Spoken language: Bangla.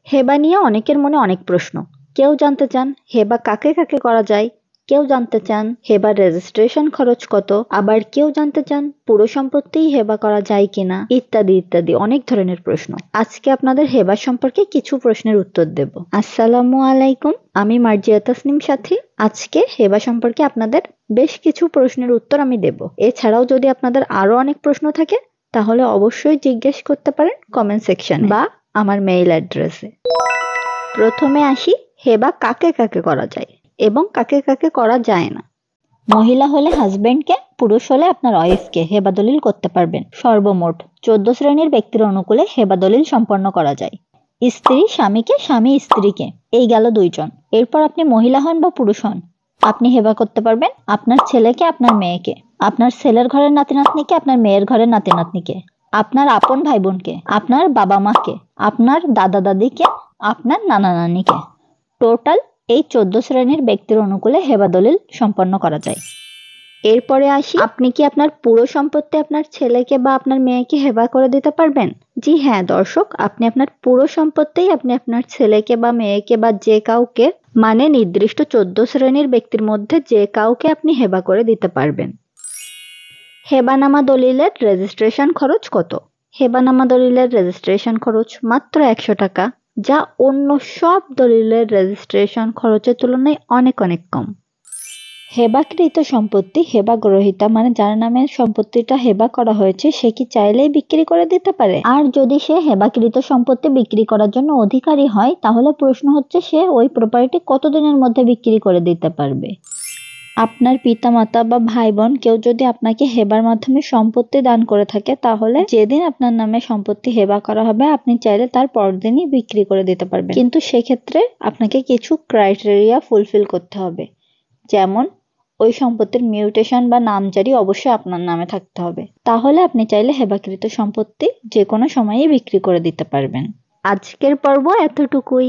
হেবা নিয়ে অনেকের মনে অনেক প্রশ্ন। কেউ জানতে চান হেবা কাকে কাকে করা যায়, কেউ জানতে চান হেবার রেজিস্ট্রেশন খরচ কত, আবার কেউ জানতে চান পুরো সম্পত্তিই হেবা করা যায় কিনা, ইত্যাদি ইত্যাদি অনেক ধরনের প্রশ্ন। আজকে আপনাদের হেবা সম্পর্কে কিছু প্রশ্নের উত্তর দেব। আসসালামু আলাইকুম, আমি মার্জিয়া তাসনিম সাথী। আজকে হেবা সম্পর্কে আপনাদের বেশ কিছু প্রশ্নের উত্তর আমি দেব। এছাড়াও যদি আপনাদের আরো অনেক প্রশ্ন থাকে তাহলে অবশ্যই জিজ্ঞেস করতে পারেন কমেন্ট সেকশনে বা আমার মেইল অ্যাড্রেসে। প্রথমে আসি হেবা কাকে কাকে করা যায় এবং কাকে কাকে করা যায় না। মহিলা হলে হাজবেন্ডকে, পুরুষ হলে আপনার ওয়াইফকে হেবা দলিল করতে পারবেন। সর্বমোট 14 শ্রেণীর ব্যক্তির অনুকূলে হেবা দলিল সম্পন্ন করা যায়। স্ত্রী স্বামীকে, স্বামী স্ত্রীকে, এই গেল 2 জন। এরপর আপনি মহিলা হন বা পুরুষ হন, আপনি হেবা করতে পারবেন আপনার ছেলেকে, আপনার মেয়েকে, আপনার ছেলের ঘরের নাতি নাতনিকে, আপনার মেয়ের ঘরের নাতি নাতনিকে, আপনার আপন ভাই বোনকে, আপনার বাবা মাকে, আপনার দাদা দাদিকে, আপনার নানা নানিকে। টোটাল এই 14 শ্রেণীর ব্যক্তির অনুকূলে হেবা দলিল সম্পন্ন করা যায়। এরপরে আসি, আপনি কি আপনার পুরো সম্পত্তি আপনার ছেলেকে বা আপনার মেয়েকে হেবা করে দিতে পারবেন? জি হ্যাঁ দর্শক, আপনি আপনার পুরো সম্পত্তি আপনি আপনার ছেলেকে বা মেয়েকে বা যে কাউকে, মানে নির্দিষ্ট 14 শ্রেণীর ব্যক্তির মধ্যে যে কাউকে আপনি হেবা করে দিতে পারবেন। হেবানামা দলিলের রেজিস্ট্রেশন খরচ কত? হেবানামা দলিলের রেজিস্ট্রেশন খরচ মাত্র 100 টাকা, যা অন্য সব দলিলের রেজিস্ট্রেশন খরচের তুলনায় অনেক অনেক কম। হেবাকৃত সম্পত্তি হেবা গ্রহীতা, মানে যার নামে সম্পত্তিটা হেবা করা হয়েছে, সে কি চাইলেই বিক্রি করে দিতে পারে? আর যদি সে হেবাকৃত সম্পত্তি বিক্রি করার জন্য অধিকারী হয়, তাহলে প্রশ্ন হচ্ছে সে ওই প্রপার্টি কতদিনের মধ্যে বিক্রি করে দিতে পারবে? আপনার পিতামাতা বা ভাই বোন কেউ যদি আপনাকে হেবার মাধ্যমে সম্পত্তি দান করে থাকে, তাহলে যেদিন আপনার নামে সম্পত্তি হেবা করা হবে আপনি চাইলে তার পরদিনই বিক্রি করে দিতে পারবেন। কিন্তু সেক্ষেত্রে আপনাকে কিছু ক্রাইটেরিয়া ফুলফিল করতে হবে, যেমন ওই সম্পত্তির মিউটেশন বা নামজারি অবশ্যই আপনার নামে থাকতে হবে। তাহলে আপনি চাইলে হেবাকৃত সম্পত্তি যে কোনো সময়ই বিক্রি করে দিতে পারবেন। আজকের পর্ব এতটুকুই।